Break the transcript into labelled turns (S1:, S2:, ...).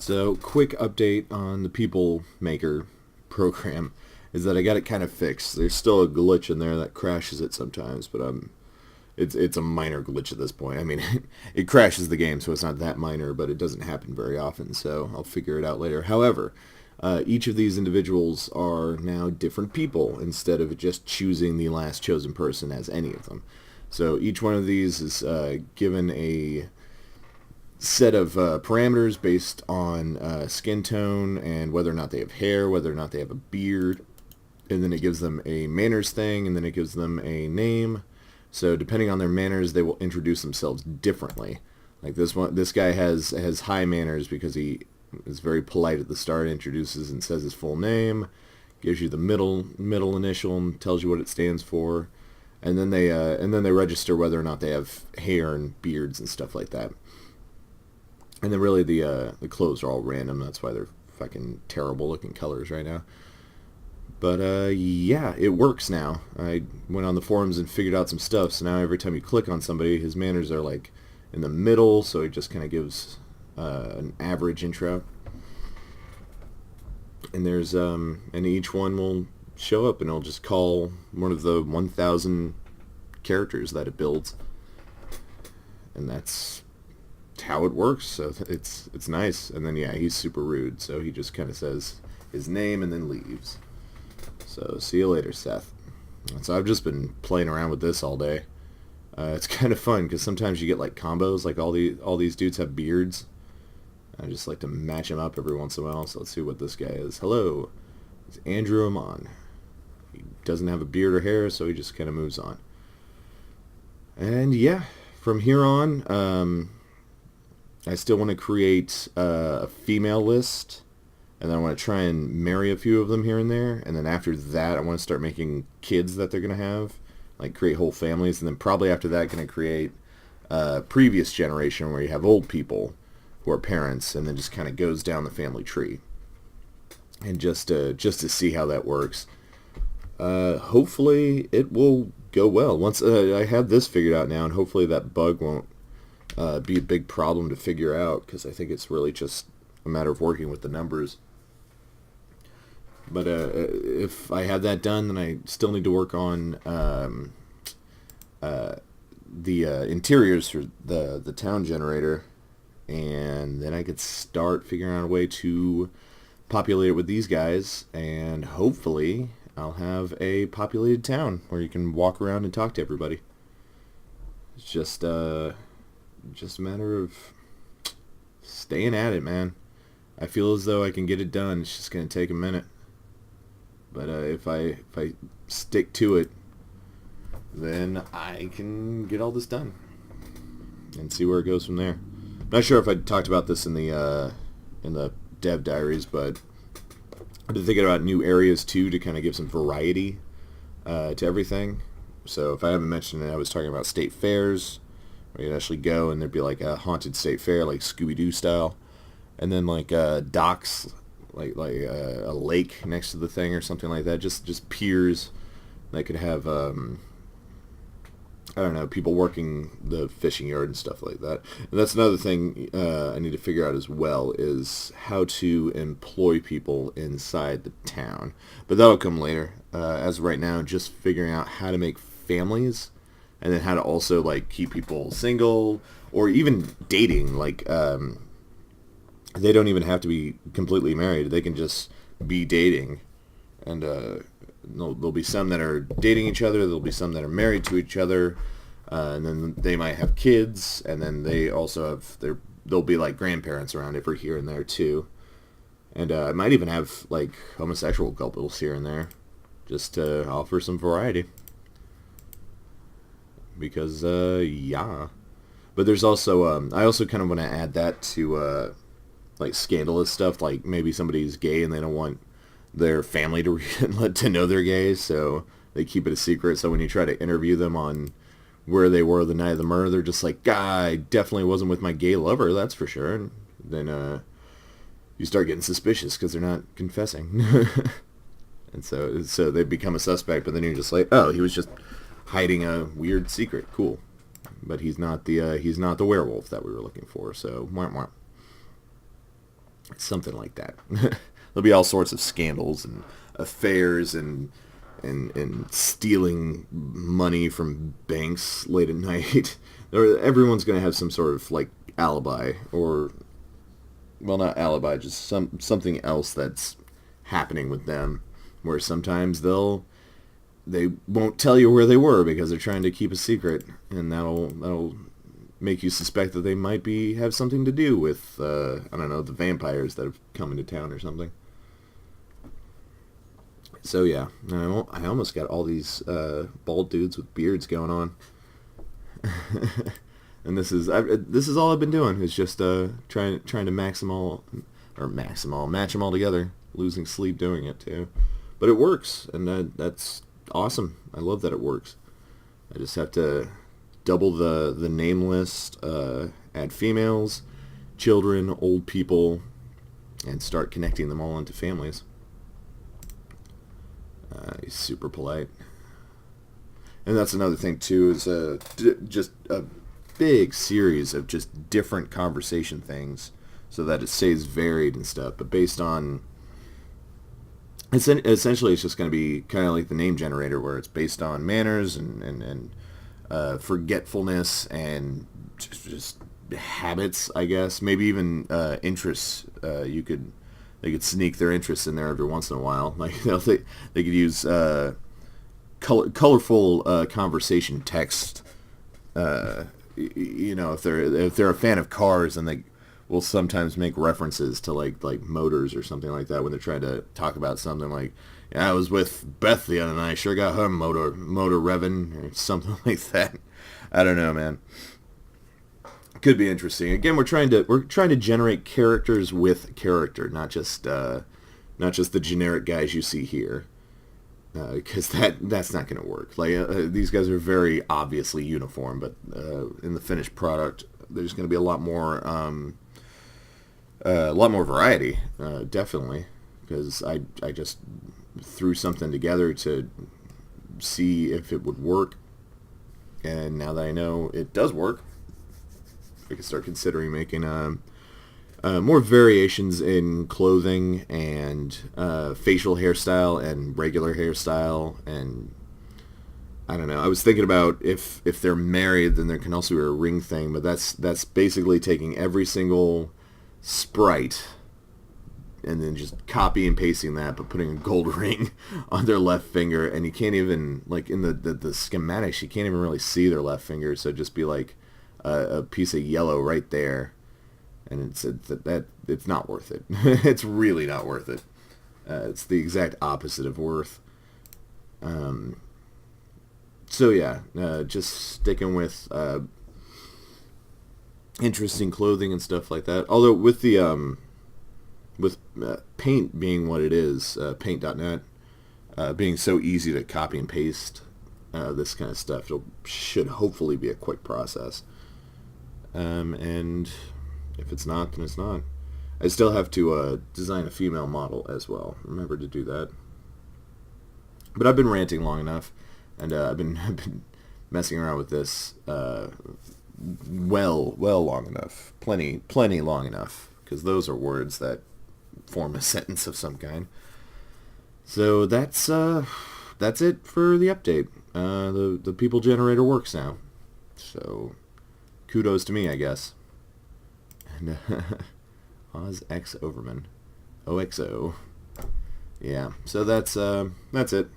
S1: So, quick update on the People Maker program is that I got it kind of fixed. There's still a glitch in there that crashes it sometimes, but it's a minor glitch at this point. I mean, it crashes the game, so it's not that minor, but it doesn't happen very often, so I'll figure it out later. However, each of these individuals are now different people instead of just choosing the last chosen person as any of them. So each one of these is given a set of parameters based on skin tone and whether or not they have hair, whether or not they have a beard, and then it gives them a manners thing, and then it gives them a name. So depending on their manners, they will introduce themselves differently. Like this guy has high manners because he is very polite at the start, introduces and says his full name, gives you the middle initial and tells you what it stands for, and then they register whether or not they have hair and beards and stuff like that. And then really the clothes are all random. That's why they're fucking terrible looking colors right now. But yeah, it works now. I went on the forums and figured out some stuff. So now every time you click on somebody, his manners are like in the middle. So he just kind of gives an average intro. And there's and each one will show up and it'll just call one of the 1,000 characters that it builds. And that's how it works. So it's nice. And then yeah, he's super rude, so he just kind of says his name and then leaves. So see you later, Seth. So I've just been playing around with this all day. It's kind of fun because sometimes you get like combos, like all these dudes have beards. I just like to match them up every once in a while. So let's see what this guy is. Hello, it's Andrew Amon. He doesn't have a beard or hair, so he just kind of moves on. And yeah, from here on, I still want to create a female list, and then I want to try and marry a few of them here and there, and then after that I want to start making kids that they're going to have, like create whole families, and then probably after that going to create a previous generation where you have old people who are parents, and then just kind of goes down the family tree, and just to see how that works. Hopefully it will go well once I have this figured out now, and hopefully that bug won't be a big problem to figure out, because I think it's really just a matter of working with the numbers. But if I have that done, then I still need to work on the interiors for the town generator, and then I could start figuring out a way to populate it with these guys, and hopefully I'll have a populated town where you can walk around and talk to everybody. It's just a matter of staying at it, man. I feel as though I can get it done. It's just going to take a minute. But if I stick to it, then I can get all this done and see where it goes from there. Not sure if I talked about this in the dev diaries, but I've been thinking about new areas too to kind of give some variety to everything. So if I haven't mentioned it, I was talking about state fairs, where you'd actually go and there'd be like a haunted state fair, like Scooby-Doo style, and then like docks, like a lake next to the thing or something like that. Just piers that could have I don't know, people working the fishing yard and stuff like that. And that's another thing I need to figure out as well, is how to employ people inside the town. But that'll come later. As of right now, just figuring out how to make families, and then how to also like keep people single or even dating. Like they don't even have to be completely married. They can just be dating, and there'll be some that are dating each other. There'll be some that are married to each other, and then they might have kids, and then they also have there'll be like grandparents around every here and there too. And I might even have like homosexual couples here and there, just to offer some variety. Because yeah, but there's also I also kind of want to add that to like scandalous stuff, like maybe somebody's gay and they don't want their family to to know they're gay, so they keep it a secret. So when you try to interview them on where they were the night of the murder, they're just like, I definitely wasn't with my gay lover, that's for sure. And then you start getting suspicious because they're not confessing. And so they become a suspect, but then you're just like, oh, he was just hiding a weird secret. Cool. But he's not the werewolf that we were looking for, so wah, wah. Something like that. There'll be all sorts of scandals and affairs and stealing money from banks late at night. Or everyone's going to have some sort of like alibi, or well, not alibi, just something else that's happening with them, where sometimes they won't tell you where they were because they're trying to keep a secret, and that'll make you suspect that they might have something to do with I don't know, the vampires that have come into town or something. So yeah, I almost got all these bald dudes with beards going on, and this is all I've been doing is just trying to match them all together, losing sleep doing it too, but it works, and that's awesome. I love that it works. I just have to double the name list, add females, children, old people, and start connecting them all into families. He's super polite. And that's another thing too, is just a big series of just different conversation things so that it stays varied and stuff, but based on essentially it's just going to be kind of like the name generator, where it's based on manners and forgetfulness and just habits, I guess. Maybe even interests. They could sneak their interests in there every once in a while. Like they could use colorful conversation text. If they're a fan of cars, and they will sometimes make references to like motors or something like that when they're trying to talk about something like, yeah, I was with Beth the other night, sure got her motor revving, or something like that. I don't know, man. Could be interesting. Again, we're trying to generate characters with character, not just the generic guys you see here, because that's not going to work. Like these guys are very obviously uniform, but in the finished product, there's going to be a lot more variety, definitely, because I just threw something together to see if it would work, and now that I know it does work, I can start considering making more variations in clothing and facial hairstyle and regular hairstyle. And I don't know, I was thinking about if they're married, then there can also be a ring thing, but that's basically taking every single sprite and then just copy and pasting that, but putting a gold ring on their left finger, and you can't even, like in the schematics, you can't even really see their left finger, so just be like a piece of yellow right there, and it's not worth it. It's really not worth it. It's the exact opposite of worth. So yeah, just sticking with interesting clothing and stuff like that. Although with the Paint being what it is, Paint.net being so easy to copy and paste this kind of stuff, should hopefully be a quick process. And if it's not, then it's not. I still have to design a female model as well. Remember to do that. But I've been ranting long enough, and I've been messing around with this well long enough. Plenty long enough, because those are words that form a sentence of some kind. So that's it for the update. The people generator works now. So kudos to me, I guess. And Oz X Overman. OXO. Yeah, so that's it.